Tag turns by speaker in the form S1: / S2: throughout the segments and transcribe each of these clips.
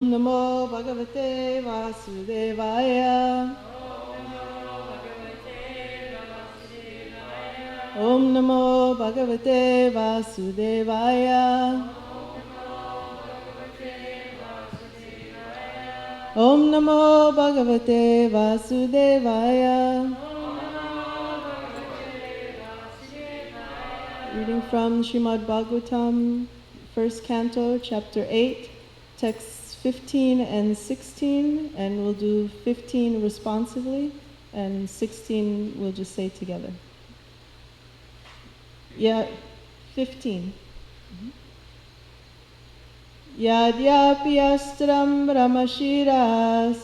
S1: Namo Bhagavate Vasudevaya. Om Namo Bhagavate Vasudevaya. Om Namo Bhagavate Vasudevaya. Reading from Srimad Bhagavatam, first canto, chapter 8, texts 15 and 16, and we'll do 15 responsively, and 16 we'll just say together. Yeah, 15. Yadyapi astram brahmashiras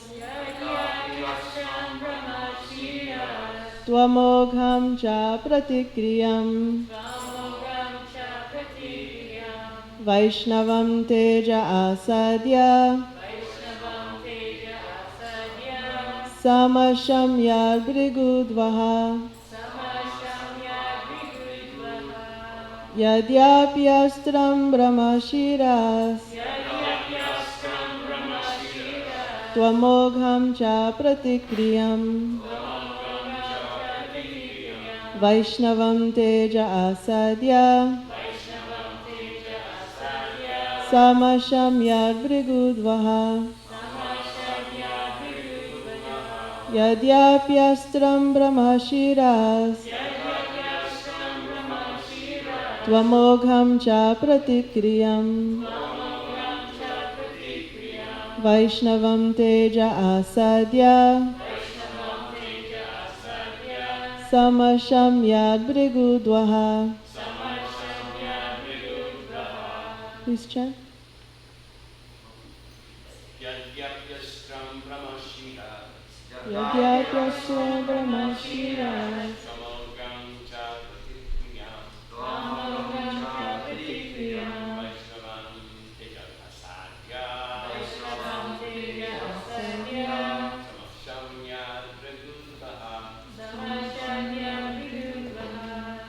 S1: tvamogham cha pratikriyam Vaishnavam teja asadya samasham yad brigudvaha yadyapi astram brahmashiras tvamogham cha pratikriyam Vaishnavam teja asadya samasham yad brigudvaha yadyapi astram brahmashiras tvamogham cha pratikriyam Vaishnavam teja asadya samasham yad brigudvaha. Please chant.
S2: Yadyapyastram brahmashiras
S1: Yadyapyastram brahmashiras
S2: tvamogham cha pratikriyam Vaishnavam teja asadya samasham yad brigudvaha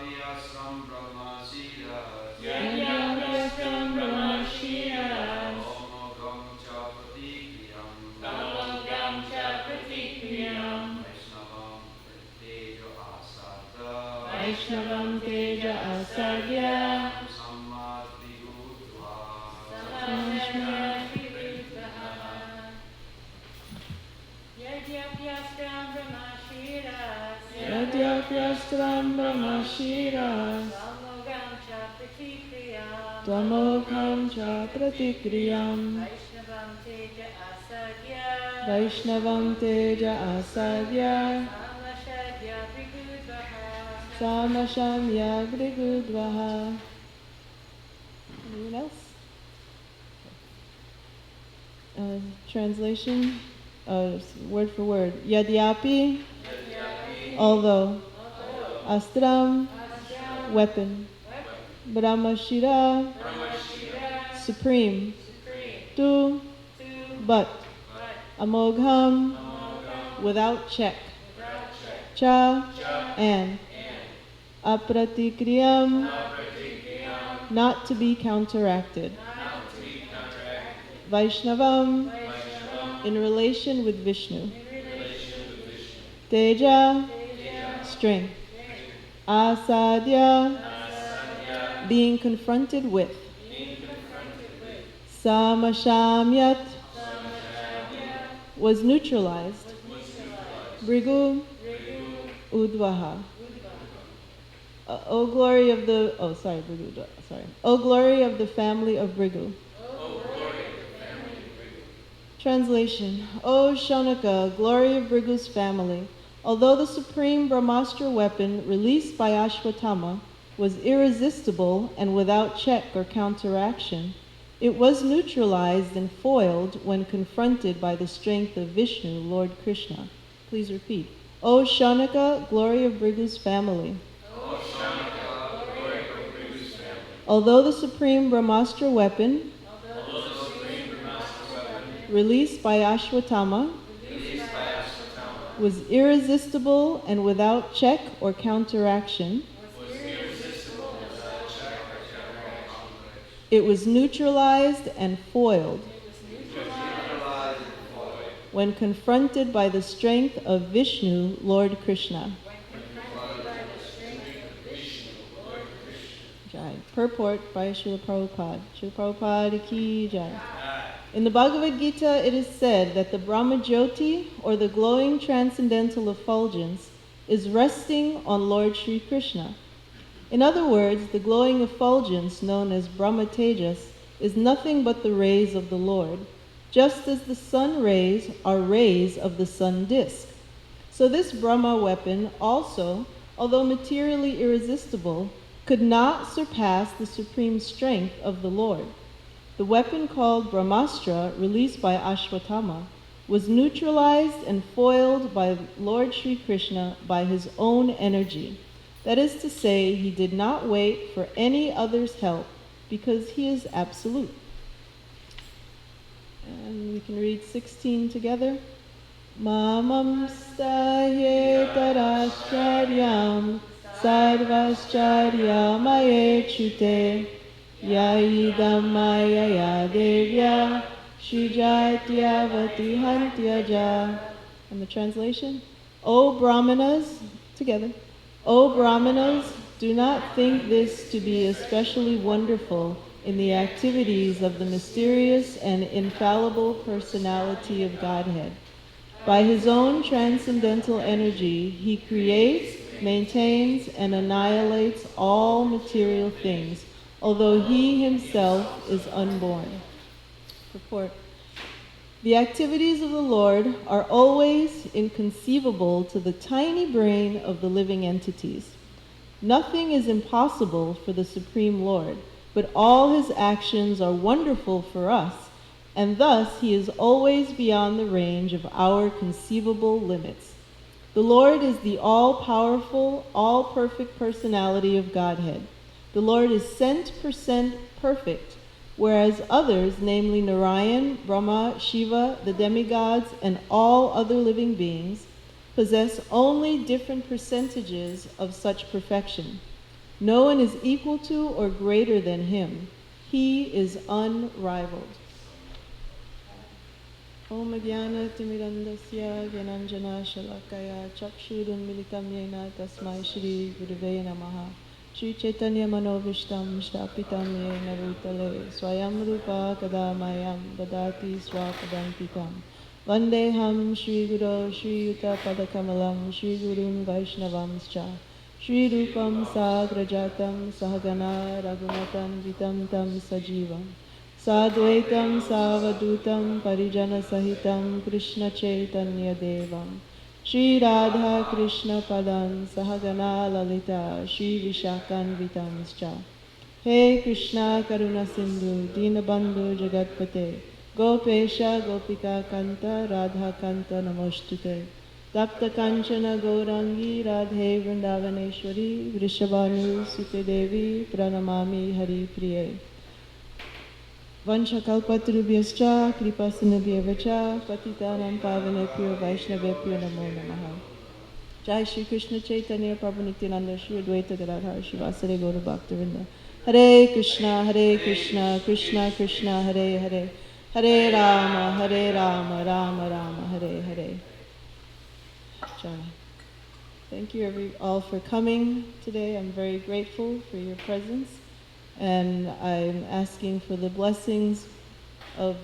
S3: Yadyapyastram brahmashiras
S1: Yadyapyastram brahmashiras
S3: tvamogham cha pratikriyam
S1: Vaishnavam teja asadya
S3: samad brigudvaha
S1: Yadyapyastram brahmashiras tvamogham cha pratikriyam Vaishnavam teja asadya samasham yad brigudvaha. Anyone else? Translation, word for word. Yadyapi, although. Astram, weapon. Brahmashira, supreme. Tu, but. Amogham, without check. Cha, and. Apratikriyam, not to be counteracted. Vaishnavam, in relation with Vishnu. Teja, strength. Asadya, being confronted with. Samashamyat, was neutralized. Brigu, udvaha. O glory of the, Brigu, O glory of the family of Brigu. Translation. O Shaunaka, glory of Brigu's family, although the supreme Brahmastra weapon released by Ashwatthama was irresistible and without check or counteraction, it was neutralized and foiled when confronted by the strength of Vishnu, Lord Krishna. Please repeat. O Shaunaka, glory of Brigu's family. Although the supreme Brahmastra weapon released by Ashwatthama was irresistible and without check or counteraction, It was neutralized and foiled when confronted by the strength of Vishnu, Lord Krishna. Jai. Purport by Srila Prabhupada. Srila Prabhupada ki jai. In the Bhagavad Gita, it is said that the Brahmajyoti, or the glowing transcendental effulgence, is resting on Lord Sri Krishna. In other words, the glowing effulgence, known as Brahma Tejas, is nothing but the rays of the Lord, just as the sun rays are rays of the sun disk. So this Brahma weapon also, although materially irresistible, could not surpass the supreme strength of the Lord. The weapon called Brahmastra, released by Ashwatthama, was neutralized and foiled by Lord Sri Krishna by his own energy. That is to say, he did not wait for any other's help because he is absolute. And we can read 16 together. Mamam stahye tarashcharyam sarvascharya maye chute yaidam maya devya shujatyavati hantyaja. And the translation? O Brahmanas, together. O Brahmanas, do not think this to be especially wonderful in the activities of the mysterious and infallible personality of Godhead. By his own transcendental energy, he creates, maintains, and annihilates all material things, although he himself is unborn. Purport. The activities of the Lord are always inconceivable to the tiny brain of the living entities. Nothing is impossible for the Supreme Lord, but all his actions are wonderful for us, and thus he is always beyond the range of our conceivable limits. The Lord is the all-powerful, all-perfect personality of Godhead. The Lord is 100% perfect, whereas others, namely Narayan, Brahma, Shiva, the demigods, and all other living beings, possess only different percentages of such perfection. No one is equal to or greater than him. He is unrivaled. Om Jnana Timirandasya Gyananjana Shalakaya Chakshurun Militam Yena Tasmai Shri Gurave Namaha Shri Chaitanya Manovishtam Shtapitam Yena Bhutale Swayam Rupa Kadamayam Dadati Swapadantikam Vandeham Shri Guru Shri Yuta Padakamalam Shri Gurun Vaishnavamscha Shri Rupam Sagrajatam Sahagana Raghunatam Vitam Tam Sajivam Sadvaitam Savadutam Parijana Sahitam Krishna Chaitanya Devam Shri Radha Krishna Padam Sahagana Lalita Shri Vishakan Vitamscha Hey Krishna Karuna Sindhu Dinabandhu Jagatpate Gopesha Gopika Kanta Radha Kanta Namostute Tapta Kanchana Gaurangi Radhe Vrindavaneshwari Vrishabhanu Sute Devi Pranamami Hari Priye Vanchakalpatarubhyascha kripasinabhyavacha patitanam pavanebhyo vaishnavebhyo namo namaha. Jai Shri Krishna Chaitanya Prabhu Nityananda Shri Advaita Gadadhar Shivasari Gaura Bhaktavinda. Hare Krishna Krishna Krishna Hare Hare Hare Rama Rama Rama Hare Hare. Jai. Thank you all for coming today. I'm very grateful for your presence. And I'm asking for the blessings of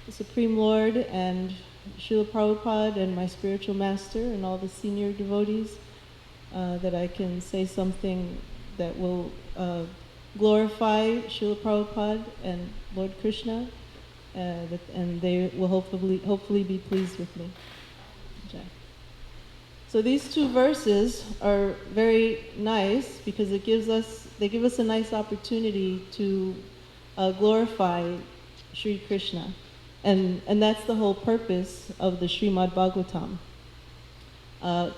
S1: the Supreme Lord and Srila Prabhupada and my spiritual master and all the senior devotees that I can say something that will glorify Srila Prabhupada and Lord Krishna, and they will hopefully be pleased with me. Jai. So these two verses are very nice because they give us a nice opportunity to glorify Sri Krishna. And that's the whole purpose of the Srimad Bhagavatam.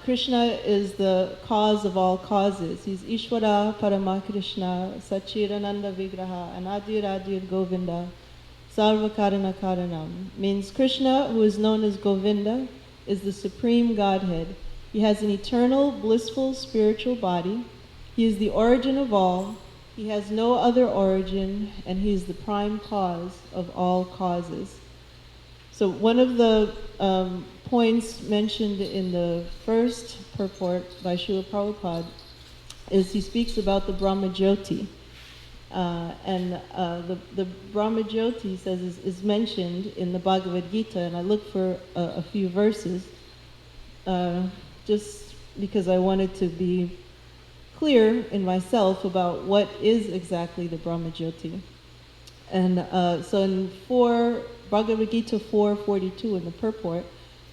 S1: Krishna is the cause of all causes. He's Ishvara Parama Krishna, Sachirananda Vigraha, Anadiradir Govinda, Sarva Karana Karanam. Means Krishna, who is known as Govinda, is the supreme Godhead. He has an eternal, blissful, spiritual body. He is the origin of all. He has no other origin, and he is the prime cause of all causes. So one of the points mentioned in the first purport by Srila Prabhupada is he speaks about the Brahmajyoti. The Brahmajyoti, he says, is mentioned in the Bhagavad Gita, and I looked for a few verses just because I wanted to be clear in myself about what is exactly the Brahmajyoti. And so in Bhagavad Gita 4:42 in the purport,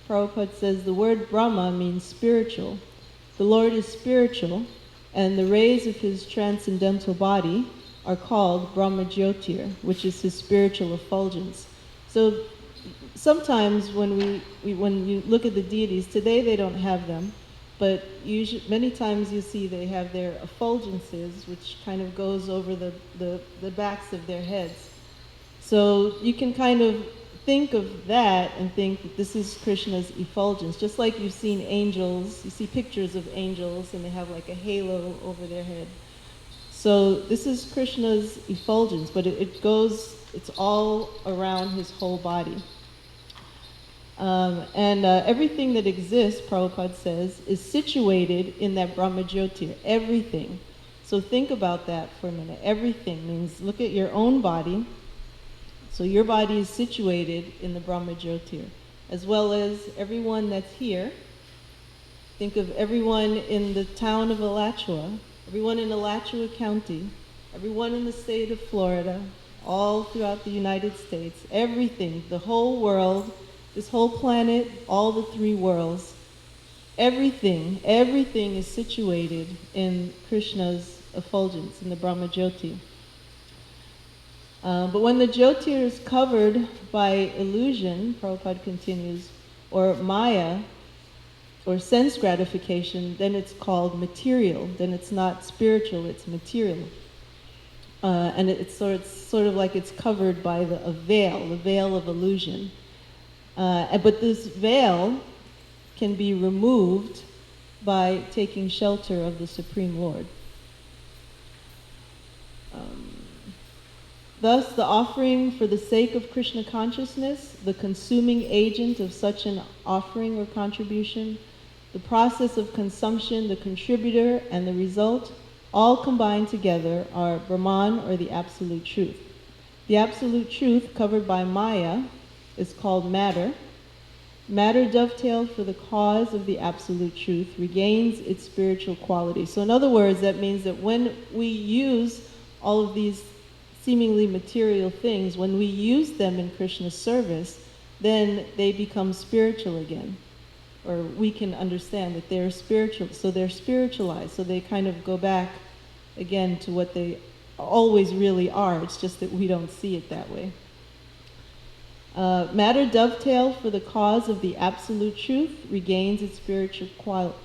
S1: Prabhupada says the word Brahma means spiritual. The Lord is spiritual, and the rays of his transcendental body are called Brahmajyotir, which is his spiritual effulgence. So sometimes when you look at the deities, today they don't have them, but many times you see they have their effulgences, which kind of goes over the backs of their heads. So you can kind of think of that and think that this is Krishna's effulgence. Just like you've seen angels, you see pictures of angels and they have like a halo over their head. So this is Krishna's effulgence, but it's all around his whole body. Everything that exists, Prabhupada says, is situated in that Brahmajyoti, everything. So think about that for a minute. Everything means look at your own body. So your body is situated in the Brahmajyoti, as well as everyone that's here. Think of everyone in the town of Alachua, everyone in Alachua County, everyone in the state of Florida, all throughout the United States, everything, the whole world, this whole planet, all the three worlds, everything is situated in Krishna's effulgence, in the Brahmajyoti. But when the Jyotir is covered by illusion, Prabhupada continues, or Maya, or sense gratification, then it's called material. Then it's not spiritual, it's material. And it's sort of like it's covered by a veil, the veil of illusion. But this veil can be removed by taking shelter of the Supreme Lord. Thus, the offering for the sake of Krishna consciousness, the consuming agent of such an offering or contribution, the process of consumption, the contributor, and the result, all combined together are Brahman, or the Absolute Truth. The Absolute Truth, covered by Maya, is called matter. Matter dovetailed for the cause of the Absolute Truth regains its spiritual quality. So in other words, that means that when we use all of these seemingly material things, when we use them in Krishna's service, then they become spiritual again. Or we can understand that they're spiritual, so they're spiritualized, so they kind of go back again to what they always really are. It's just that we don't see it that way. Matter dovetailed for the cause of the Absolute Truth regains its spiritual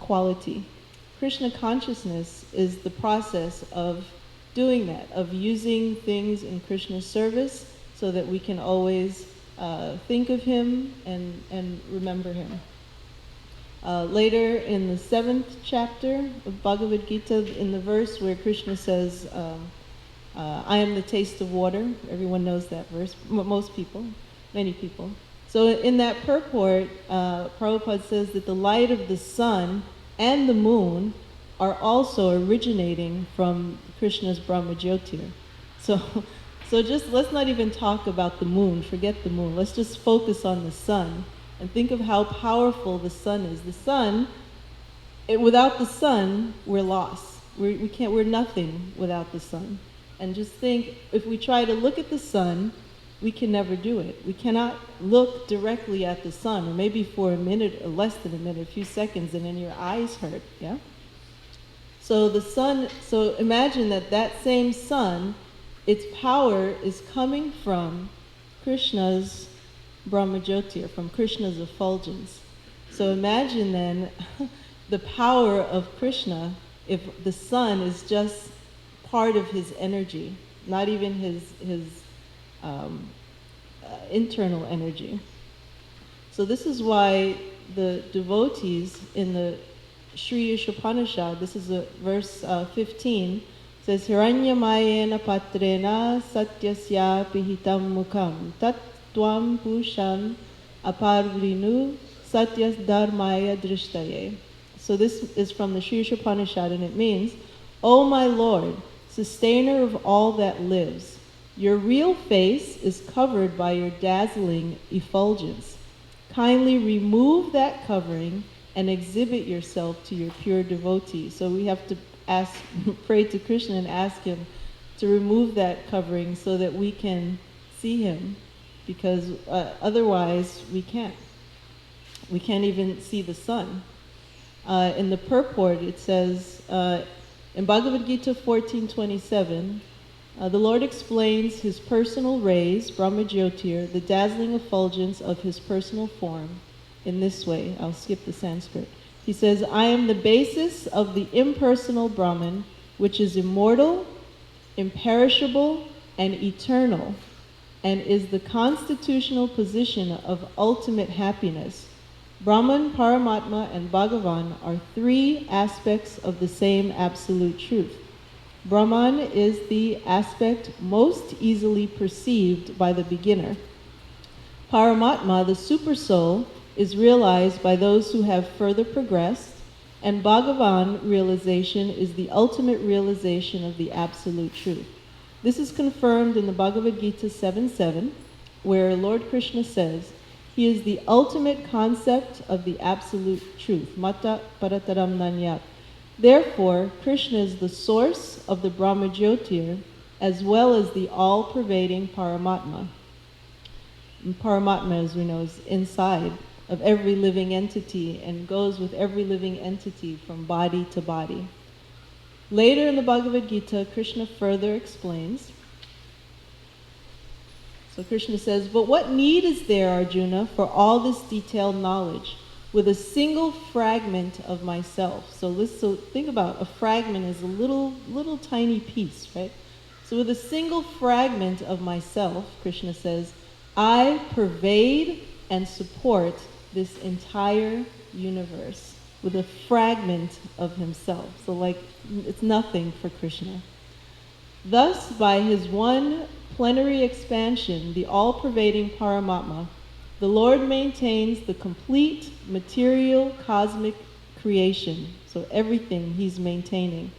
S1: quality. Krishna consciousness is the process of doing that, of using things in Krishna's service so that we can always think of him and remember him. Later in the 7th chapter of Bhagavad Gita, in the verse where Krishna says, I am the taste of water, everyone knows that verse, most people, many people. So in that purport, Prabhupada says that the light of the sun and the moon are also originating from Krishna's Brahmajyotir. So just let's not even talk about the moon, forget the moon. Let's just focus on the sun and think of how powerful the sun is. The sun, without the sun, we're lost. We're nothing without the sun. And just think, if we try to look at the sun, we can never do it. We cannot look directly at the sun, or maybe for a minute or less than a minute, a few seconds, and then your eyes hurt, yeah? So the sun, so imagine that same sun, its power is coming from Krishna's Brahmajyoti, from Krishna's effulgence. So imagine then the power of Krishna if the sun is just part of his energy, not even his internal energy. So this is why the devotees in the Sri Ishopanishad, this is verse 15, It says, Hiranyamayena patrena satyasya pihitam mukham tat tvam pushan aparvrinu satyas dharmaya drishtaye. So this is from the Sri Upanishad, and it means, O my Lord, sustainer of all that lives, your real face is covered by your dazzling effulgence. Kindly remove that covering and exhibit yourself to your pure devotee. So we have to pray to Krishna and ask him to remove that covering so that we can see him, because otherwise we can't. We can't even see the sun. In the purport it says, in Bhagavad Gita 14:27, the Lord explains his personal rays, Brahmajyoti, the dazzling effulgence of his personal form, in this way. I'll skip the Sanskrit. He says, I am the basis of the impersonal Brahman, which is immortal, imperishable, and eternal, and is the constitutional position of ultimate happiness. Brahman, Paramatma, and Bhagavan are three aspects of the same absolute truth. Brahman is the aspect most easily perceived by the beginner. Paramatma, the supersoul, is realized by those who have further progressed, and Bhagavan realization is the ultimate realization of the absolute truth. This is confirmed in the Bhagavad Gita 7:7, where Lord Krishna says, he is the ultimate concept of the absolute truth, Mata Parataram Nanyat. Therefore, Krishna is the source of the Brahmajyoti as well as the all-pervading Paramatma. And Paramatma, as we know, is inside of every living entity and goes with every living entity from body to body. Later in the Bhagavad Gita, Krishna further explains. So Krishna says, but what need is there, Arjuna, for all this detailed knowledge with a single fragment of myself? So think about a fragment is a little tiny piece, right? So with a single fragment of myself, Krishna says, I pervade and support this entire universe with a fragment of himself. So it's nothing for Krishna. Thus, by his one plenary expansion, the all-pervading Paramatma, the Lord maintains the complete material cosmic creation. So everything he's maintaining.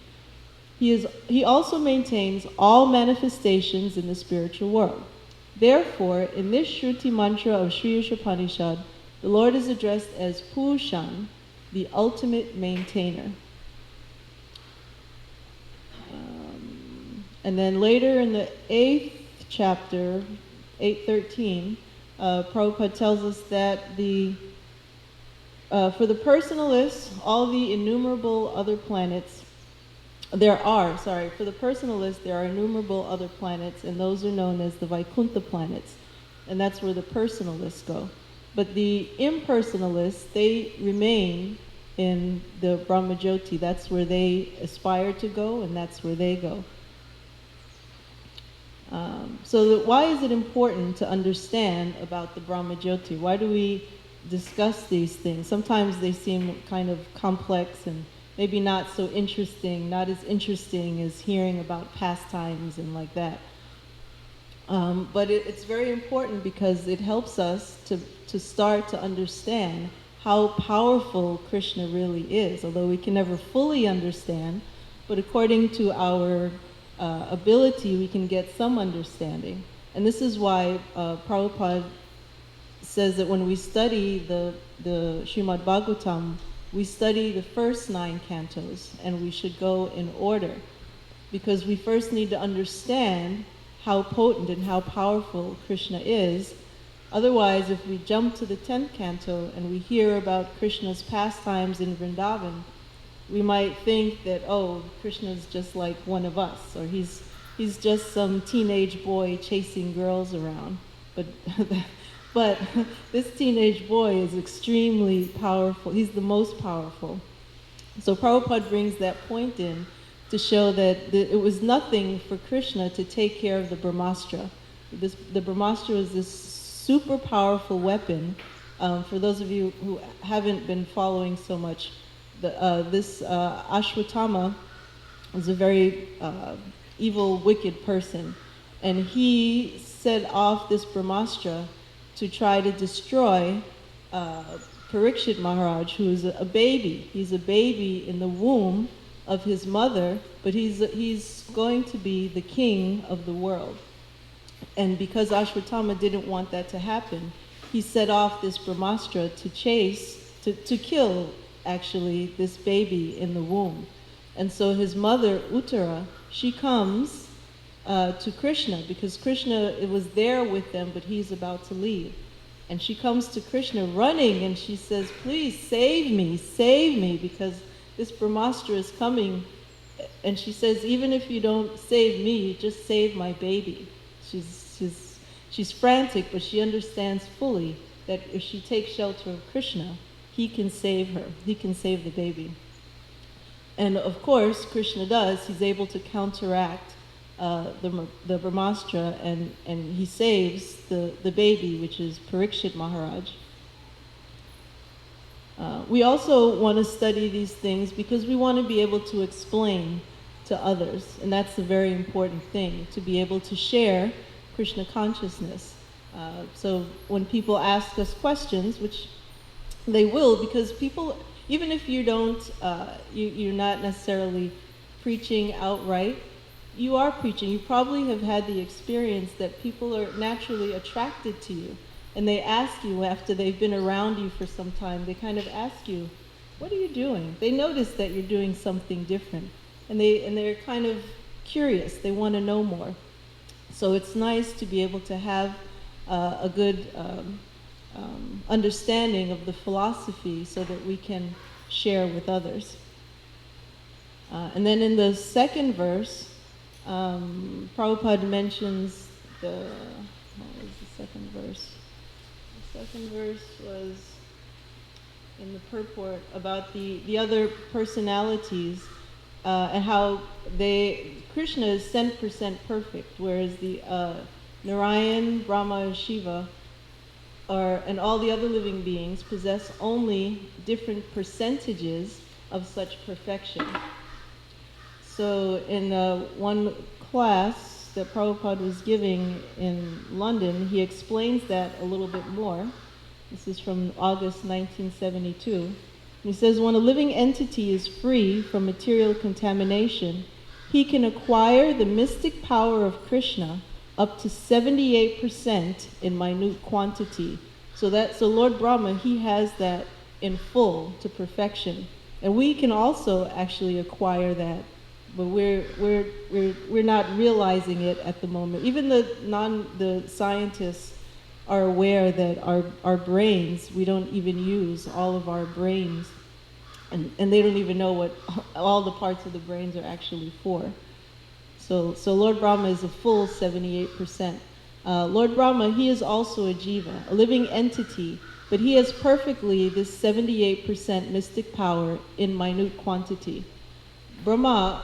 S1: He also maintains all manifestations in the spiritual world. Therefore, in this Shruti mantra of Sri Upanishad, the Lord is addressed as Pushan, the ultimate maintainer. And then later in the 8th chapter, 8:13, Prabhupada tells us that for the personalists, all the innumerable other planets, for the personalists, there are innumerable other planets, and those are known as the Vaikuntha planets, and that's where the personalists go. But the impersonalists, they remain in the Brahmajyoti. That's where they aspire to go, and that's where they go. Why is it important to understand about the Brahmajyoti? Why do we discuss these things? Sometimes they seem kind of complex and maybe not so interesting, not as interesting as hearing about pastimes and like that. But it's very important because it helps us to start to understand how powerful Krishna really is, although we can never fully understand, but according to our ability, we can get some understanding. And this is why Prabhupada says that when we study the Srimad Bhagavatam, we study the first 9 cantos, and we should go in order, because we first need to understand how potent and how powerful Krishna is. Otherwise, if we jump to the 10th canto and we hear about Krishna's pastimes in Vrindavan, we might think that, oh, Krishna's just like one of us, or he's just some teenage boy chasing girls around. But this teenage boy is extremely powerful. He's the most powerful. So Prabhupada brings that point in to show that it was nothing for Krishna to take care of the Brahmastra. The Brahmastra was this super powerful weapon. For those of you who haven't been following so much, this Ashwatthama was a very evil, wicked person. And he set off this Brahmastra to try to destroy Parikshit Maharaj, who is a baby. He's a baby in the womb of his mother, but he's going to be the king of the world. And because Ashwatthama didn't want that to happen, he set off this Brahmastra to kill, actually, this baby in the womb. And so his mother, Uttara, she comes to Krishna, because Krishna was there with them, but he's about to leave. And she comes to Krishna running, and she says, please save me, because this Brahmastra is coming. And she says, even if you don't save me, just save my baby. She's frantic, but she understands fully that if she takes shelter of Krishna, he can save her. He can save the baby. And of course, Krishna does. He's able to counteract the Brahmastra, and he saves the baby, which is Parikshit Maharaj. We also want to study these things because we want to be able to explain to others, and that's a very important thing, to be able to share Krishna consciousness. So when people ask us questions, which they will, because people, even if you don't, you're not necessarily preaching outright, you are preaching. You probably have had the experience that people are naturally attracted to you, and they ask you after they've been around you for some time, they kind of ask you, what are you doing? They notice that you're doing something different, and they're kind of curious. They want to know more. So it's nice to be able to have a good understanding of the philosophy so that we can share with others. And then in the second verse, Prabhupada mentions what was the second verse? The second verse was in the purport about the other personalities and how Krishna is 100% perfect, whereas the Narayan, Brahma, Shiva, and all the other living beings possess only different percentages of such perfection. So in one class that Prabhupada was giving in London, he explains that a little bit more. This is from August 1972. He says, when a living entity is free from material contamination, he can acquire the mystic power of Krishna up to 78% in minute quantity. So Lord Brahma, he has that in full to perfection. And we can also actually acquire that, but we're not realizing it at the moment. Even the scientists are aware that our brains, we don't even use all of our brains, and they don't even know what all the parts of the brains are actually for. So Lord Brahma is a full 78%. Lord Brahma, he is also a jiva, a living entity, but he has perfectly this 78% mystic power in minute quantity. Lord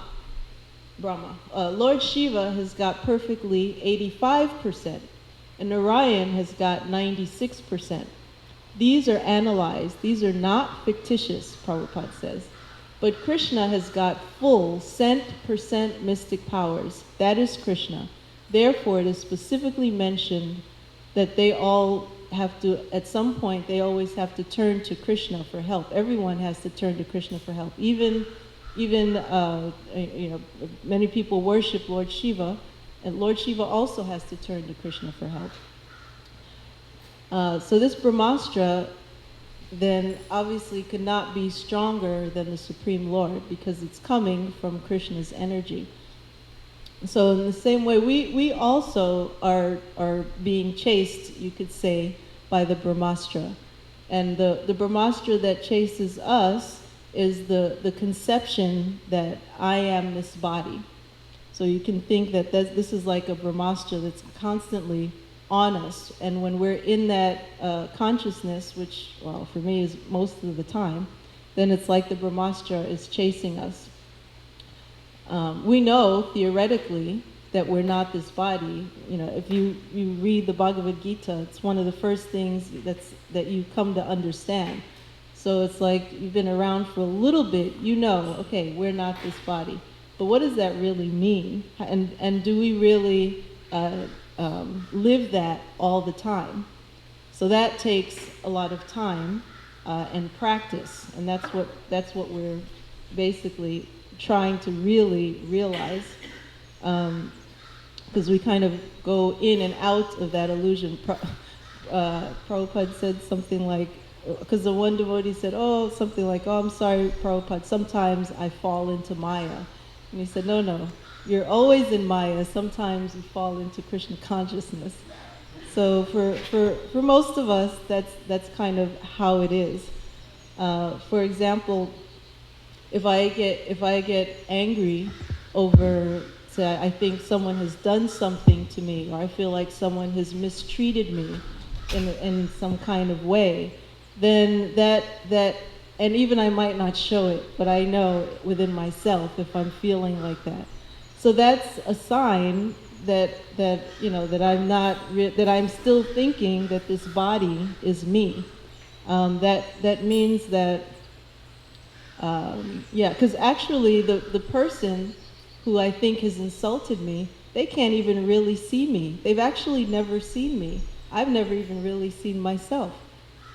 S1: Shiva has got perfectly 85%, and Narayan has got 96%. These are analyzed. These are not fictitious, Prabhupada says. But Krishna has got full 100% mystic powers. That is Krishna. Therefore, it is specifically mentioned that they all have to, at some point, they always have to turn to Krishna for help. Everyone has to turn to Krishna for help. Even many people worship Lord Shiva, and Lord Shiva also has to turn to Krishna for help. So this Brahmastra then obviously could not be stronger than the Supreme Lord, because it's coming from Krishna's energy. So in the same way, we also are being chased, you could say, by the Brahmastra. And the Brahmastra that chases us is the conception that I am this body. So you can think that this is like a Brahmastra that's constantly on us. And when we're in that consciousness, which, well, for me is most of the time, then it's like the Brahmastra is chasing us. We know, theoretically, that we're not this body. You know, if you read the Bhagavad Gita, it's one of the first things that you come to understand. So it's like you've been around for a little bit, you know, okay, we're not this body. but what does that really mean? And do we really live that all the time? So that takes a lot of time and practice, and that's what we're basically trying to really realize, because we kind of go in and out of that illusion. Prabhupada said something like, because the one devotee said, something like, I'm sorry, Prabhupada, sometimes I fall into Maya. And he said, no, you're always in Maya. Sometimes you fall into Krishna consciousness. So for most of us, that's kind of how it is. For example, if I get angry over, say, I think someone has done something to me, or I feel like someone has mistreated me in some kind of way, then that and even I might not show it, but I know within myself if I'm feeling like that. So that's a sign that I'm still thinking that this body is me. That means that because actually the person who I think has insulted me, they can't even really see me. They've actually never seen me. I've never even really seen myself.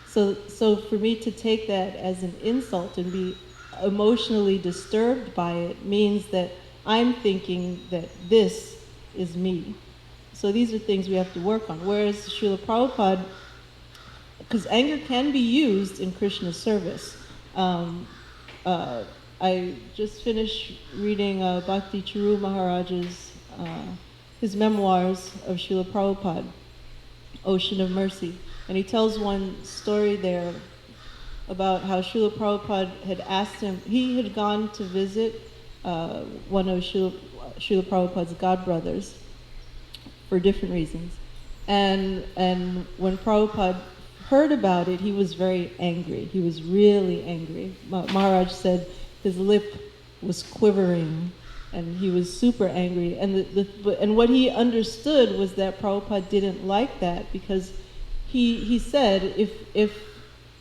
S1: So for me to take that as an insult and be emotionally disturbed by it means that I'm thinking that this is me. So these are things we have to work on. Whereas Srila Prabhupada, because anger can be used in Krishna's service. I just finished reading Bhakti Charu Maharaj's, his memoirs of Srila Prabhupada, Ocean of Mercy. And he tells one story there about how Srila Prabhupada had asked him, he had gone to visit one of Srila Prabhupada's godbrothers for different reasons. And when Prabhupada heard about it, he was very angry. He was really angry. Maharaj said his lip was quivering and he was super angry. And what he understood was that Prabhupada didn't like that, because he said, if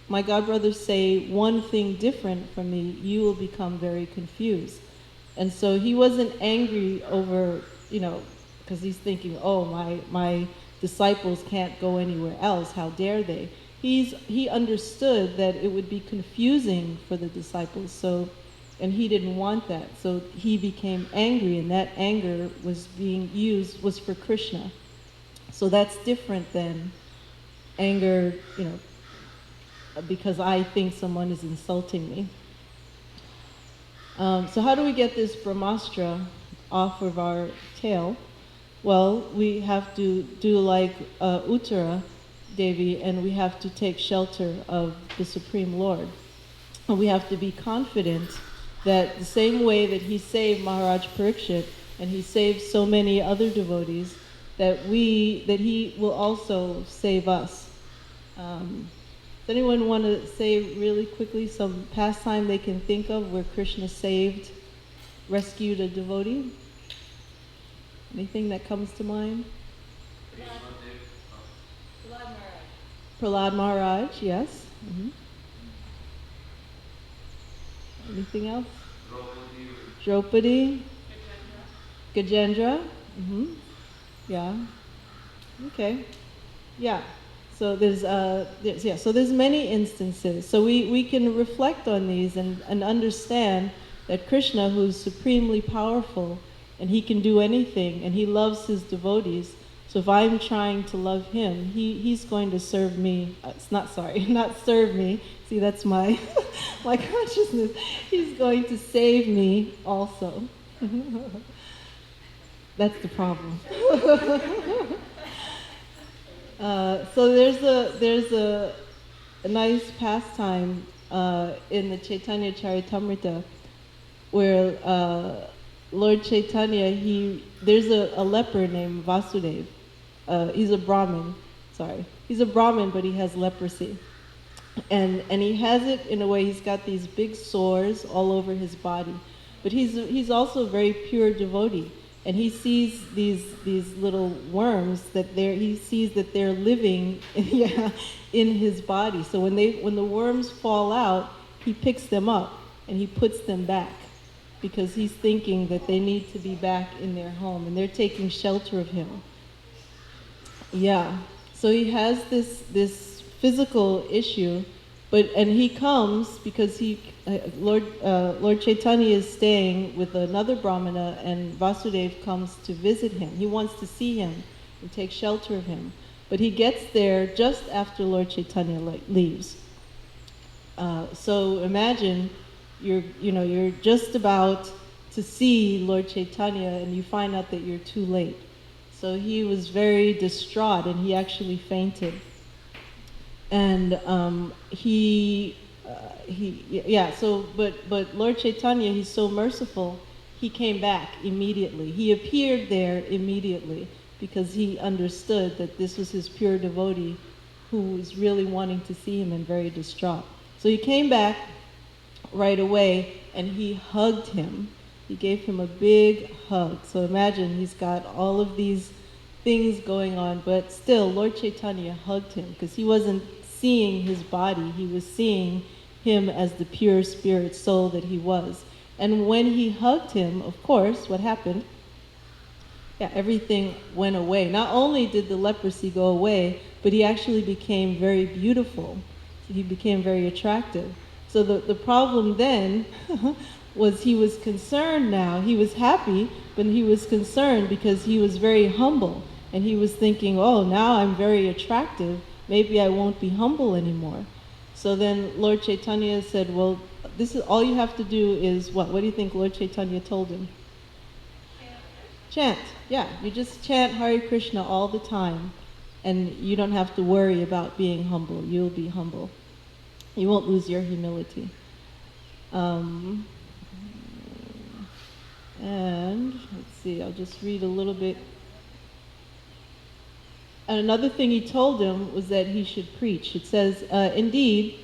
S1: my godbrothers say one thing different from me, you will become very confused. And so he wasn't angry over, because he's thinking, my disciples can't go anywhere else, how dare they? He understood that it would be confusing for the disciples, and he didn't want that. So he became angry, and that anger was for Krishna. So that's different than anger, because I think someone is insulting me. So how do we get this Brahmastra off of our tail? Well, we have to do like Uttara Devi, and we have to take shelter of the Supreme Lord. And we have to be confident that the same way that he saved Maharaj Parikshit, and he saved so many other devotees, that he will also save us. Does anyone want to say really quickly some pastime they can think of where Krishna rescued a devotee? Anything that comes to mind? Prahlad Maharaj, yes. Mm-hmm. Anything else? Draupadi. Gajendra. Mm-hmm. Yeah. Okay. Yeah. So there's many instances. So we can reflect on these and understand that Krishna, who's supremely powerful, and he can do anything, and he loves his devotees. So if I'm trying to love him, he's going to serve me. Not serve me. See, that's my my consciousness. He's going to save me also. That's the problem. So there's a nice pastime in the Chaitanya Charitamrita where Lord Chaitanya, there's a leper named Vasudev. He's a Brahmin. He's a Brahmin, but he has leprosy. And he has it in a way, he's got these big sores all over his body. But he's also a very pure devotee. And he sees these little worms he sees that they're living in his body. So when the worms fall out, he picks them up and he puts them back. because he's thinking that they need to be back in their home, and they're taking shelter of him. Yeah. So he has this physical issue, and he comes because Lord Chaitanya is staying with another Brahmana, and Vasudeva comes to visit him. He wants to see him and take shelter of him, but he gets there just after Lord Chaitanya leaves. So imagine you're just about to see Lord Chaitanya, and you find out that you're too late. So he was very distraught, and he actually fainted. And but Lord Chaitanya, he's so merciful, he came back immediately. He appeared there immediately because he understood that this was his pure devotee who was really wanting to see him and very distraught. So he came back right away and he hugged him. He gave him a big hug. So imagine he's got all of these things going on, but still Lord Chaitanya hugged him because he wasn't seeing his body. He was seeing him as the pure spirit soul that he was. And when he hugged him, of course, what happened? Yeah, everything went away. Not only did the leprosy go away, but he actually became very beautiful. He became very attractive. So the problem then was he was concerned now. He was happy, but he was concerned because he was very humble. And he was thinking, oh, now I'm very attractive. Maybe I won't be humble anymore. So then Lord Chaitanya said, well, this is all you have to do is what? What do you think Lord Chaitanya told him? Chant. Yeah, you just chant Hare Krishna all the time, and you don't have to worry about being humble. You'll be humble. You won't lose your humility. And let's see, I'll just read a little bit. And another thing he told him was that he should preach. It says, indeed,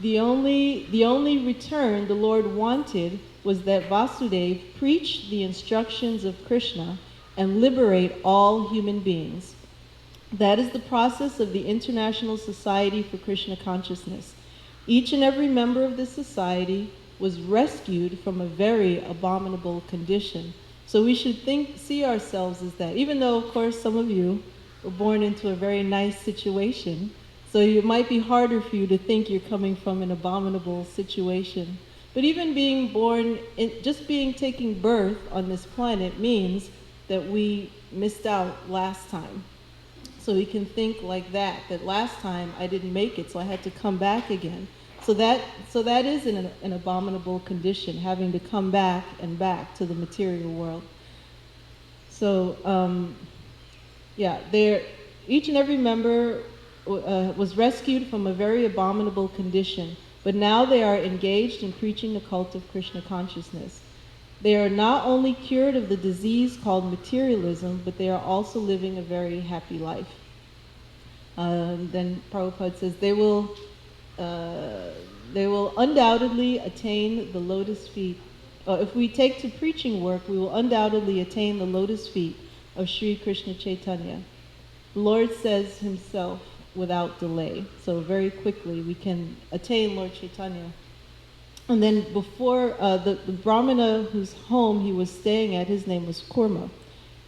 S1: the only return the Lord wanted was that Vasudeva preach the instructions of Krishna and liberate all human beings. That is the process of the International Society for Krishna Consciousness. Each and every member of this society was rescued from a very abominable condition. So we should see ourselves as that. Even though, of course, some of you were born into a very nice situation, so it might be harder for you to think you're coming from an abominable situation. But even being born, taking birth on this planet means that we missed out last time. So we can think like that last time I didn't make it, so I had to come back again. So that is an abominable condition, having to come back and back to the material world. So, each and every member was rescued from a very abominable condition, but now they are engaged in preaching the cult of Krishna consciousness. They are not only cured of the disease called materialism, but they are also living a very happy life. Then Prabhupada says they will undoubtedly attain the lotus feet. If we take to preaching work, we will undoubtedly attain the lotus feet of Sri Krishna Chaitanya. The Lord says himself without delay. So very quickly we can attain Lord Chaitanya. And then before, the Brahmana whose home he was staying at, his name was Kurma.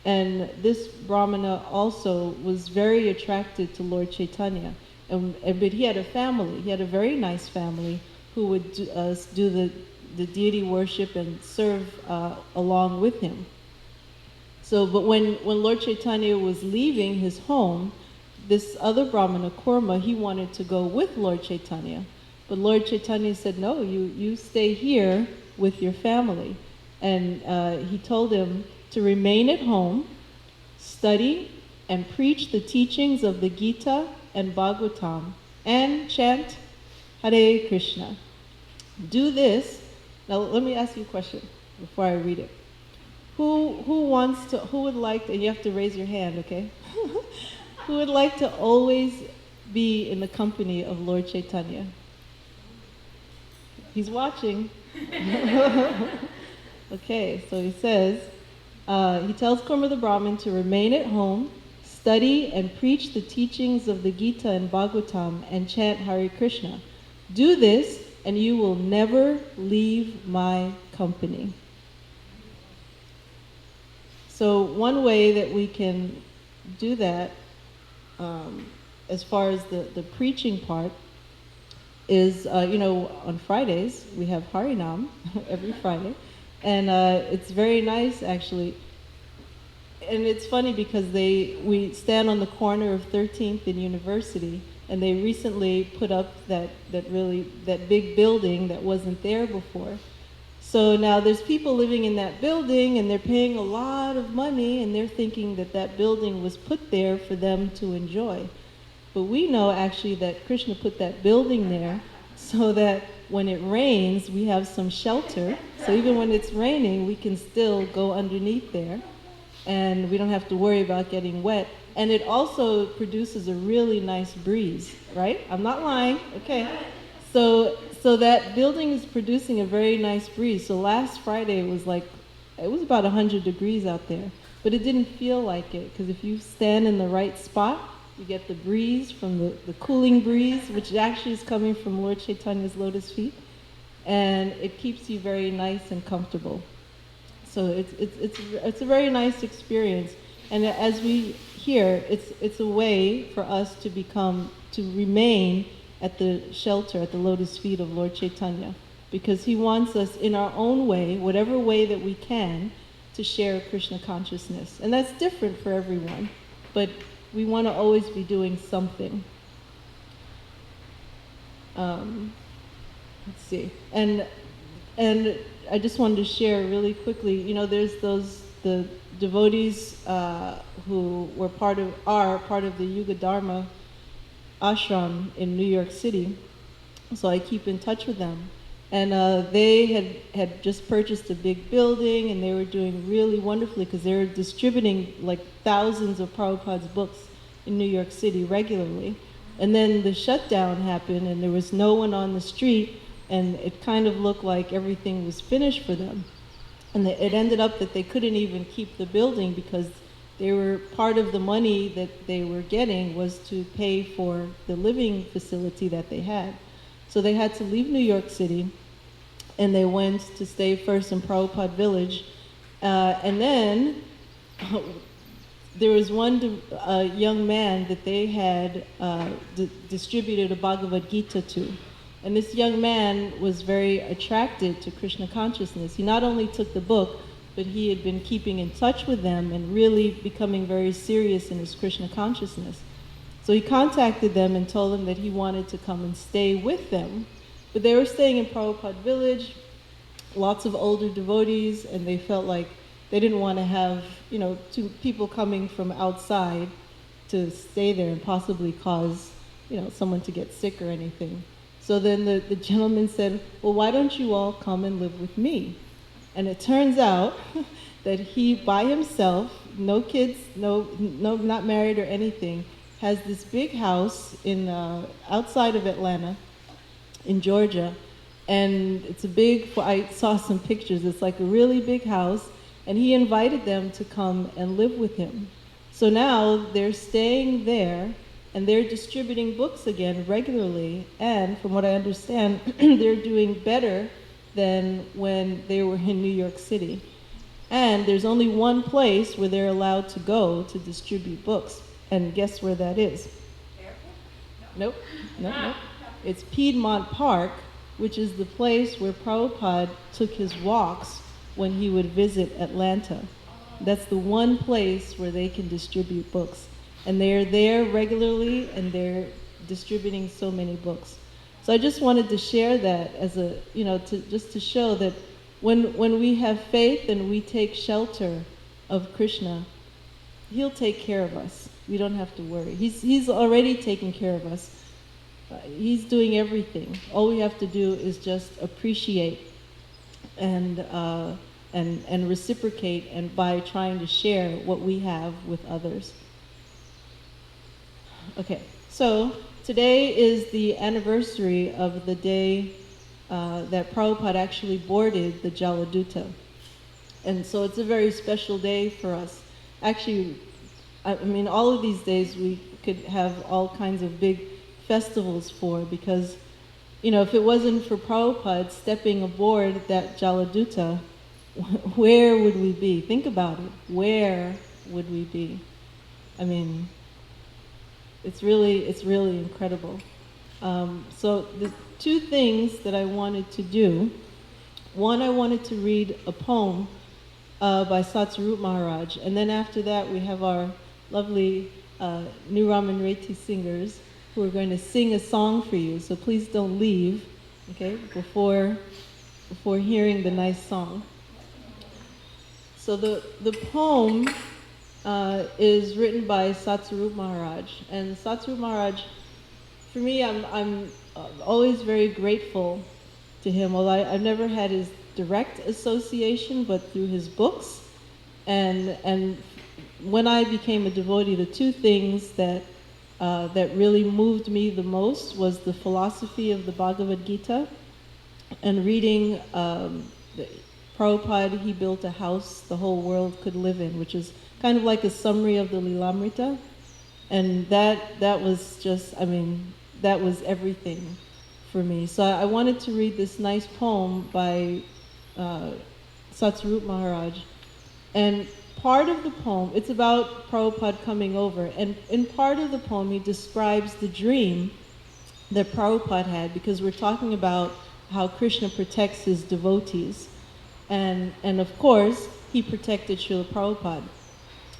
S1: And this Brahmana also was very attracted to Lord Chaitanya. But he had a family. He had a very nice family who would do the deity worship and serve along with him. So, but when Lord Chaitanya was leaving his home, this other Brahmana, Kurma, he wanted to go with Lord Chaitanya. But Lord Chaitanya said, no, you stay here with your family. And he told him to remain at home, study, and preach the teachings of the Gita and Bhagavatam, and chant Hare Krishna. Do this. Now let me ask you a question before I read it. Who would like to, and you have to raise your hand, okay? Who would like to always be in the company of Lord Chaitanya? He's watching. Okay, so he says, he tells Kurma the Brahmin to remain at home, study and preach the teachings of the Gita and Bhagavatam, and chant Hare Krishna. Do this and you will never leave my company. So one way that we can do that, as far as the preaching part, is, on Fridays, we have Harinam every Friday. And it's very nice, actually. And it's funny because we stand on the corner of 13th and University, and they recently put up that big building that wasn't there before. So now there's people living in that building, and they're paying a lot of money, and they're thinking that that building was put there for them to enjoy. But we know actually that Krishna put that building there so that when it rains, we have some shelter. So even when it's raining, we can still go underneath there, and we don't have to worry about getting wet. And it also produces a really nice breeze, right? I'm not lying, okay? So that building is producing a very nice breeze. So last Friday it was about 100 degrees out there, but it didn't feel like it, because if you stand in the right spot, you get the breeze from the cooling breeze, which actually is coming from Lord Chaitanya's lotus feet, and it keeps you very nice and comfortable. So it's a very nice experience, and as we hear, it's a way for us to remain at the shelter, at the lotus feet of Lord Chaitanya, because he wants us in our own way, whatever way that we can, to share Krishna consciousness, and that's different for everyone, but we want to always be doing something. Let's see, and I just wanted to share really quickly. There's the devotees who are part of the Yuga Dharma ashram in New York City. So I keep in touch with them, and they had just purchased a big building, and they were doing really wonderfully because they were distributing like thousands of Prabhupada's books in New York City regularly. And then the shutdown happened, and there was no one on the street, and it kind of looked like everything was finished for them. And it ended up that they couldn't even keep the building because they were part of the money that they were getting was to pay for the living facility that they had. So they had to leave New York City, and they went to stay first in Prabhupada Village, and then there was one young man that they had distributed a Bhagavad Gita to. And this young man was very attracted to Krishna consciousness. He not only took the book, but he had been keeping in touch with them and really becoming very serious in his Krishna consciousness. So he contacted them and told them that he wanted to come and stay with them. But they were staying in Prabhupada Village, lots of older devotees, and they felt like they didn't want to have, two people coming from outside to stay there and possibly cause, someone to get sick or anything. So then the gentleman said, well, why don't you all come and live with me? And it turns out that he, by himself, no kids, no, not married or anything, has this big house in outside of Atlanta, in Georgia. And it's I saw some pictures, it's like a really big house, and he invited them to come and live with him. So now they're staying there, and they're distributing books again regularly, and from what I understand, they're doing better than when they were in New York City. And there's only one place where they're allowed to go to distribute books, and guess where that is? Nope. It's Piedmont Park, which is the place where Prabhupada took his walks when he would visit Atlanta. That's the one place where they can distribute books. And they're there regularly, and they're distributing so many books. So I just wanted to share that as just to show that when we have faith and we take shelter of Krishna, he'll take care of us. We don't have to worry. He's already taking care of us. He's doing everything. All we have to do is just appreciate and reciprocate, and by trying to share what we have with others. Okay, so today is the anniversary of the day that Prabhupada actually boarded the Jaladuta. And so it's a very special day for us. Actually, I mean, all of these days we could have all kinds of big festivals for, because if it wasn't for Prabhupada stepping aboard that Jaladuta, where would we be? Think about it. Where would we be? I mean, it's really incredible. So the two things that I wanted to do. One, I wanted to read a poem by Satsarup Maharaj, and then after that we have our lovely New Raman Reti singers who are going to sing a song for you. So please don't leave, okay, before hearing the nice song. So the poem is written by Satsarup Maharaj, and Satsarup Maharaj, for me, I'm always very grateful to him. Although I've never had his direct association, but through his books, and when I became a devotee, the two things that really moved me the most was the philosophy of the Bhagavad Gita, and reading Prabhupada. He built a house the whole world could live in, which is kind of like a summary of the Lilamrita, and that was just, that was everything for me. So I wanted to read this nice poem by Satsarup Maharaj. And part of the poem, it's about Prabhupada coming over. And in part of the poem, he describes the dream that Prabhupada had, because we're talking about how Krishna protects his devotees. And of course, he protected Srila Prabhupada.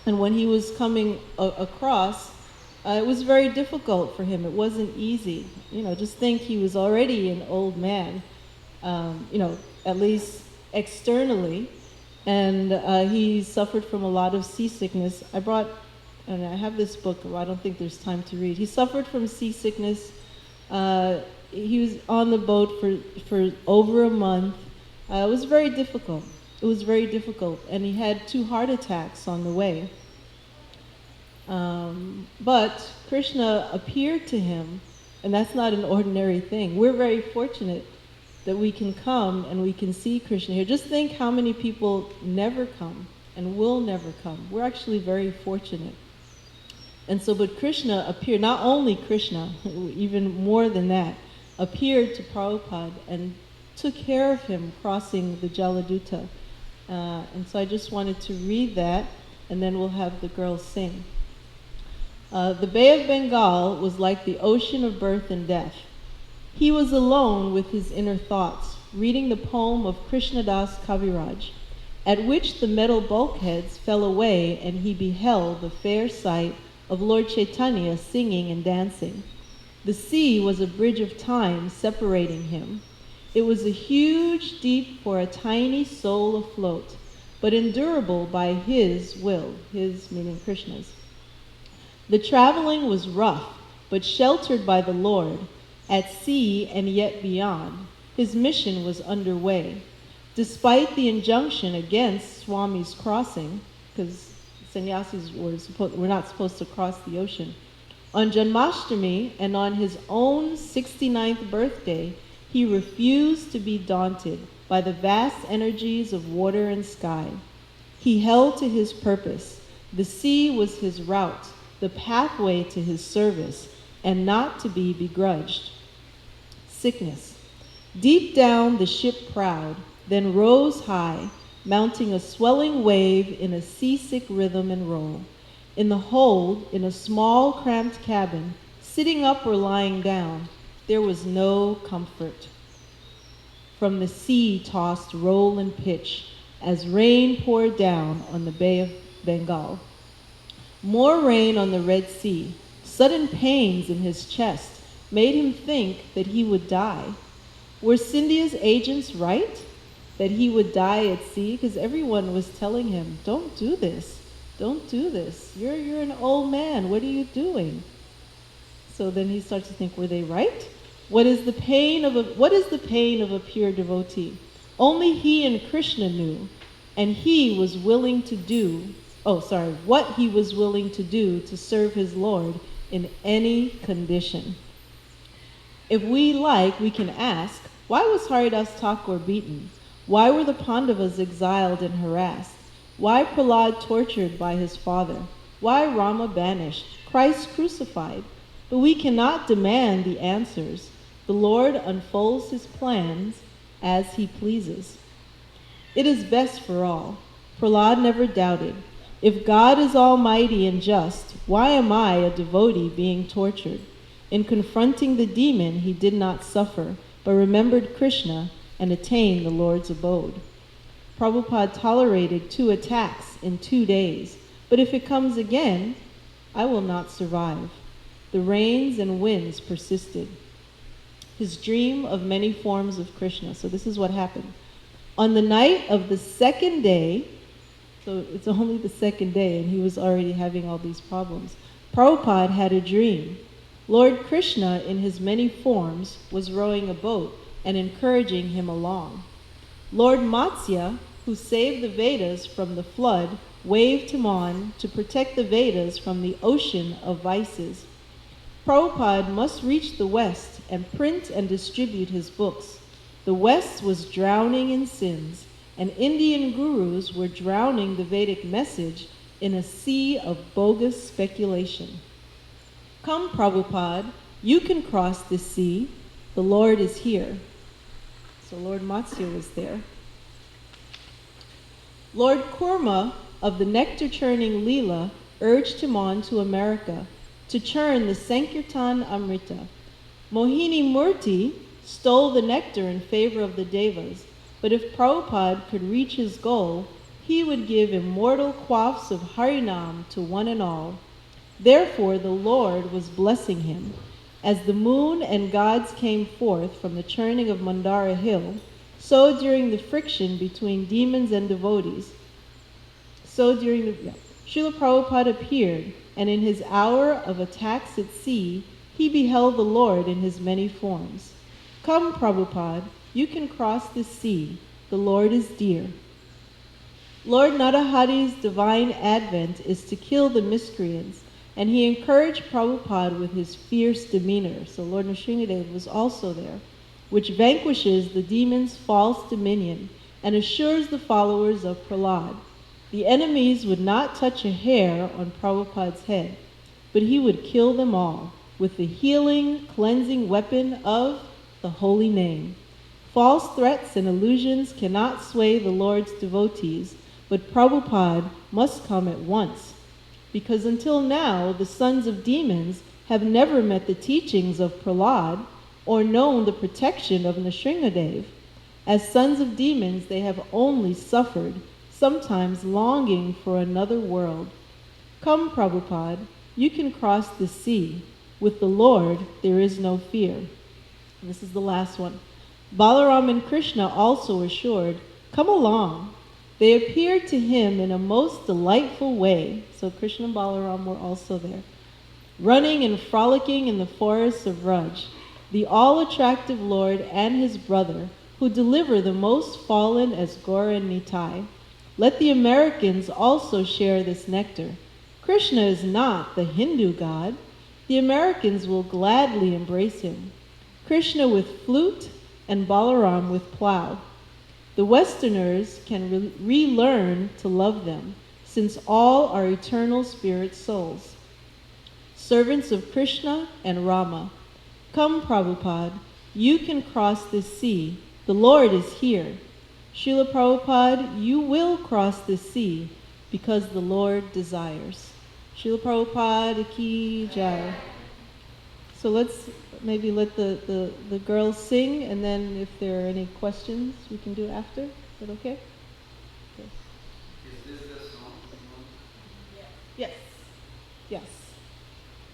S1: And when he was coming across, it was very difficult for him. It wasn't easy. Just think, he was already an old man, at least externally, and he suffered from a lot of seasickness. And I have this book, I don't think there's time to read. He suffered from seasickness. He was on the boat for over a month. It was very difficult. And he had 2 heart attacks on the way. But Krishna appeared to him, and that's not an ordinary thing. We're very fortunate that we can come and we can see Krishna here. Just think how many people never come and will never come. We're actually very fortunate. And so, but Krishna appeared, not only Krishna, even more than that, appeared to Prabhupada and took care of him crossing the Jaladuta. And so I just wanted to read that, and then we'll have the girls sing. The Bay of Bengal was like the ocean of birth and death. He was alone with his inner thoughts, reading the poem of Krishnadas Kaviraj, at which the metal bulkheads fell away, and he beheld the fair sight of Lord Chaitanya singing and dancing. The sea was a bridge of time separating him. It was a huge deep for a tiny soul afloat, but endurable by his will, his meaning Krishna's. The traveling was rough, but sheltered by the Lord. At sea and yet beyond, his mission was underway. Despite the injunction against Swami's crossing, because sannyasis were not supposed to cross the ocean, on Janmashtami and on his own 69th birthday, he refused to be daunted by the vast energies of water and sky. He held to his purpose. The sea was his route, the pathway to his service, and not to be begrudged. Sickness. Deep down the ship proud, then rose high, mounting a swelling wave in a seasick rhythm and roll. In the hold, in a small cramped cabin, sitting up or lying down, there was no comfort. From the sea tossed roll and pitch, as rain poured down on the Bay of Bengal. More rain on the Red Sea. Sudden pains in his chest made him think that he would die. Were Scindia's agents right that he would die at sea? Because everyone was telling him, don't do this. Don't do this. You're an old man. What are you doing? So then he starts to think, were they right? What is the pain of a pure devotee? Only he and Krishna knew, and he was willing to do, what he was willing to do to serve his Lord in any condition. If we like, we can ask, why was Haridas Thakur beaten? Why were the Pandavas exiled and harassed? Why Prahlad tortured by his father? Why Rama banished? Christ crucified? But we cannot demand the answers. The Lord unfolds his plans as he pleases. It is best for all. Prahlad never doubted. If God is almighty and just, why am I, a devotee, being tortured? In confronting the demon, he did not suffer, but remembered Krishna and attained the Lord's abode. Prabhupada tolerated 2 attacks in 2 days, but if it comes again, I will not survive. The rains and winds persisted. His dream of many forms of Krishna. So this is what happened. On the night of the 2nd day, so it's only the 2nd day and he was already having all these problems, Prabhupada had a dream. Lord Krishna, in his many forms, was rowing a boat and encouraging him along. Lord Matsya, who saved the Vedas from the flood, waved him on to protect the Vedas from the ocean of vices. Prabhupada must reach the West and print and distribute his books. The West was drowning in sins, and Indian gurus were drowning the Vedic message in a sea of bogus speculation. Come, Prabhupada, you can cross this sea. The Lord is here. So Lord Matsya was there. Lord Kurma of the nectar-churning Leela urged him on to America to churn the Sankirtan Amrita. Mohini Murti stole the nectar in favor of the Devas, but if Prabhupada could reach his goal, he would give immortal quaffs of Harinam to one and all. Therefore the Lord was blessing him. As the moon and gods came forth from the churning of Mandara hill, so during the friction between demons and devotees, Srila Prabhupada appeared, and in his hour of attacks at sea, he beheld the Lord in his many forms. Come, Prabhupada, you can cross this sea. The Lord is dear. Lord Narahari's divine advent is to kill the miscreants, and he encouraged Prabhupada with his fierce demeanor. So Lord Nrsimhadev was also there, which vanquishes the demon's false dominion and assures the followers of Prahlad. The enemies would not touch a hair on Prabhupada's head, but he would kill them all with the healing, cleansing weapon of the holy name. False threats and illusions cannot sway the Lord's devotees, but Prabhupada must come at once, because until now the sons of demons have never met the teachings of Prahlad or known the protection of Nrsimhadev. As sons of demons, they have only suffered, sometimes longing for another world. Come, Prabhupada, you can cross the sea. With the Lord, there is no fear. And this is the last one. Balaram and Krishna also assured, come along. They appeared to him in a most delightful way. So Krishna and Balaram were also there, running and frolicking in the forests of Raj. The all-attractive Lord and his brother, who deliver the most fallen as Gaura and Nitai. Let the Americans also share this nectar. Krishna is not the Hindu god. The Americans will gladly embrace him. Krishna with flute and Balaram with plow. The Westerners can relearn to love them, since all are eternal spirit souls, servants of Krishna and Rama. Come, Prabhupada, you can cross this sea. The Lord is here. Srila Prabhupada, you will cross this sea because the Lord desires. Srila Prabhupada ki jai. So let's maybe let the girls sing, and then if there are any questions, we can do it after. Is that okay? Okay.
S3: Is this the song?
S1: Yes. Yes.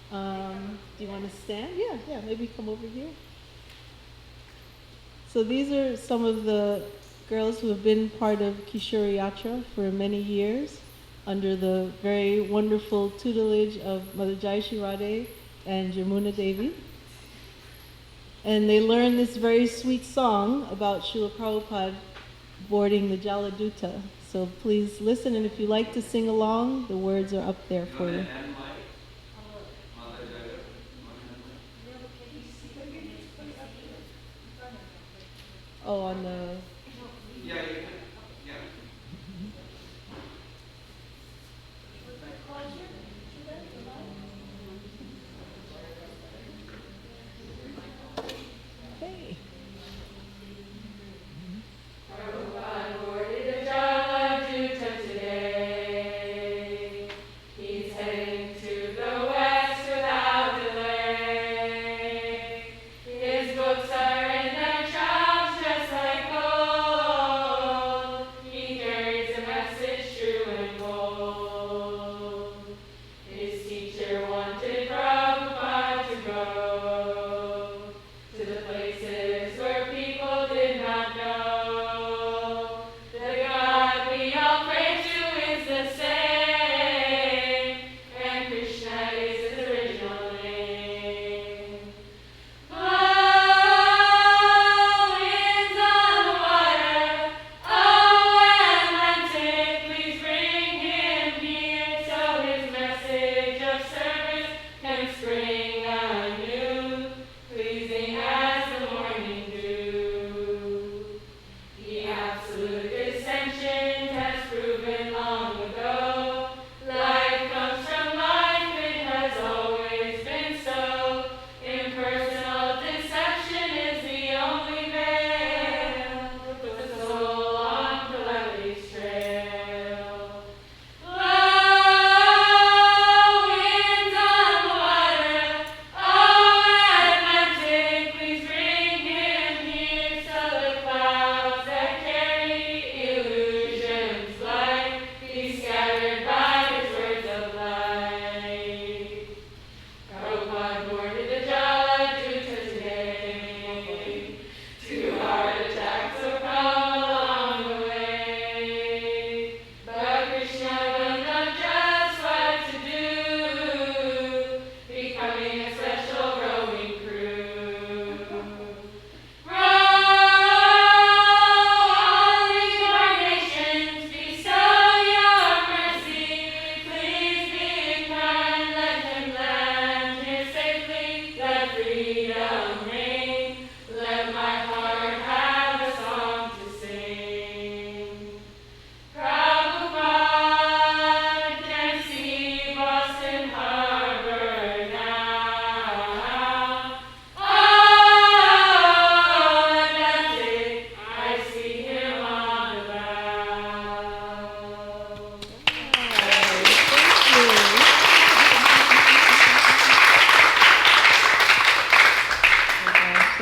S1: Do you want to stand? Yeah, maybe come over here. So these are some of the girls who have been part of Kishori Yatra for many years under the very wonderful tutelage of Mother Jayashree Radhe and Jamuna Devi. And they learned this very sweet song about Srila Prabhupada boarding the Jaladuta. So please listen, and if you like to sing along, the words are up there for you. Oh, on the...
S3: Yeah.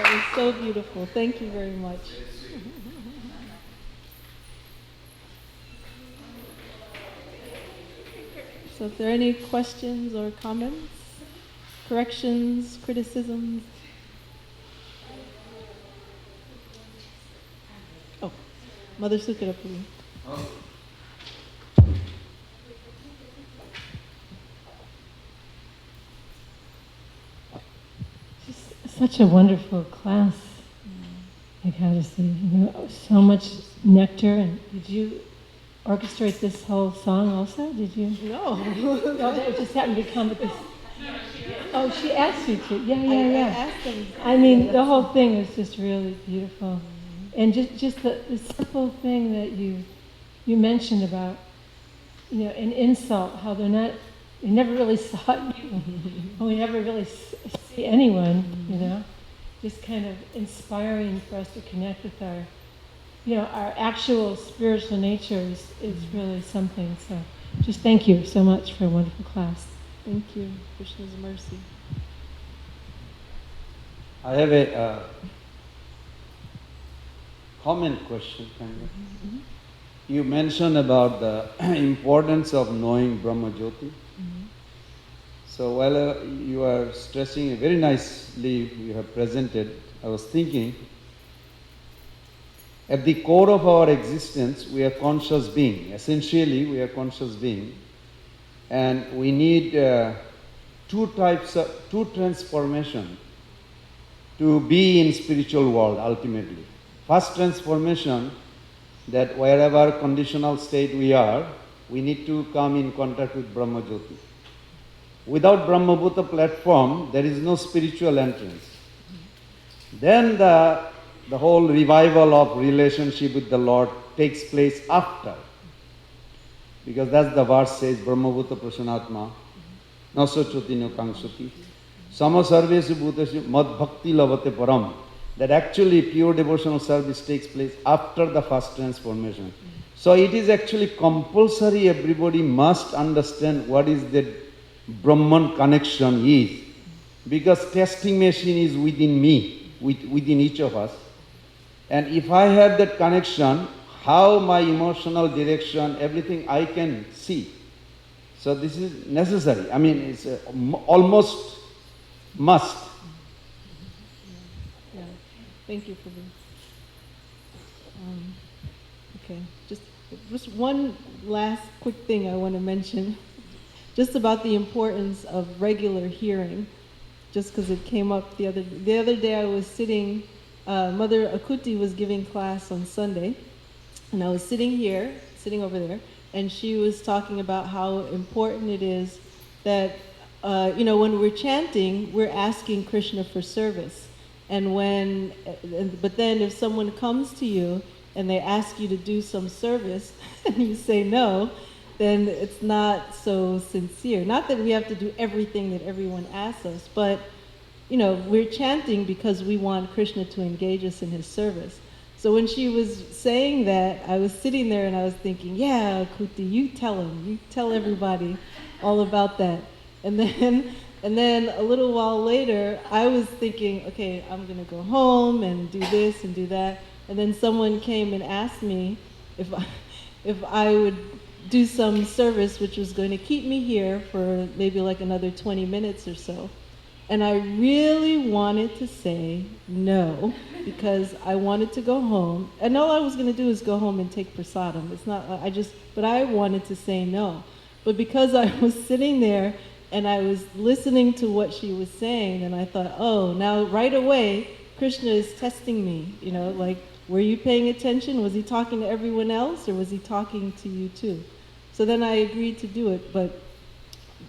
S1: That was so beautiful. Thank you very much. So if there are any questions or comments, corrections, criticisms? Oh, Mother Sukara, please.
S4: Such a wonderful class, Ekadasi. So much nectar. And did you orchestrate this whole song also? Did you?
S1: No.
S4: No, that just happened to come with this. Oh, she asked you to. Yeah.
S1: I asked them.
S4: I mean, the whole thing was just really beautiful. And just the simple thing that you mentioned about, an insult, how they never really saw you. We never really see anyone, Just kind of inspiring for us to connect with our actual spiritual nature is really something. So just thank you so much for a wonderful class.
S1: Thank you. Krishna's mercy.
S5: I have a comment question, kind of.
S1: Mm-hmm.
S5: You mentioned about the importance of knowing Brahmajyoti.
S1: Mm-hmm.
S5: So while you are stressing very nicely, you have presented, I was thinking, at the core of our existence, we are conscious being. Essentially, we are conscious being. And we need two transformation to be in spiritual world ultimately. First transformation, that wherever conditional state we are, we need to come in contact with Brahmajyoti. Without Brahmabhuta platform, there is no spiritual entrance. Then the whole revival of relationship with the Lord takes place after. Because that's the verse says, Brahmabhuta prasanatma, nasachoti no kangsati, samasarvesu bhutesu mad bhakti lavate param. That actually pure devotional service takes place after the first transformation. So it is actually compulsory, everybody must understand what is the Brahman connection is. Because testing machine is within me, within each of us. And if I have that connection, how my emotional direction, everything I can see. So this is necessary. I mean, it's almost must.
S1: Yeah. Thank you for this. Okay, just one last quick thing I want to mention, just about the importance of regular hearing, just because it came up the other day. I was sitting. Mother Akuti was giving class on Sunday, and I was sitting over there, and she was talking about how important it is that, when we're chanting, we're asking Krishna for service. But then if someone comes to you and they ask you to do some service, and you say no, then it's not so sincere. Not that we have to do everything that everyone asks us, but we're chanting because we want Krishna to engage us in his service. So when she was saying that, I was sitting there and I was thinking, yeah, Kuti, you tell everybody all about that. And then a little while later, I was thinking, okay, I'm going to go home and do this and do that. And then someone came and asked me if I would do some service which was going to keep me here for maybe like another 20 minutes or so. And I really wanted to say no, because I wanted to go home. And all I was going to do is go home and take prasadam. But I wanted to say no. But because I was sitting there and I was listening to what she was saying, and I thought, oh, now right away, Krishna is testing me. Were you paying attention? Was he talking to everyone else, or was he talking to you too? So then I agreed to do it,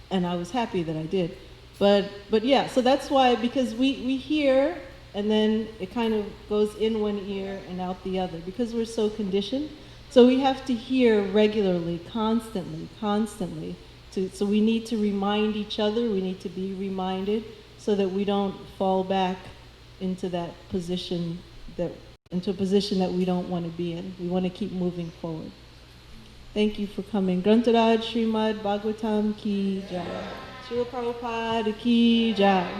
S1: and I was happy that I did. But yeah, so that's why, because we hear, and then it kind of goes in one ear and out the other, because we're so conditioned. So we have to hear regularly, constantly. So we need to remind each other, we need to be reminded, so that we don't fall back into a position that we don't want to be in. We want to keep moving forward. Thank you for coming. Grantaraj Srimad Bhagavatam Ki Jai. Srila Prabhupada Ki Jai.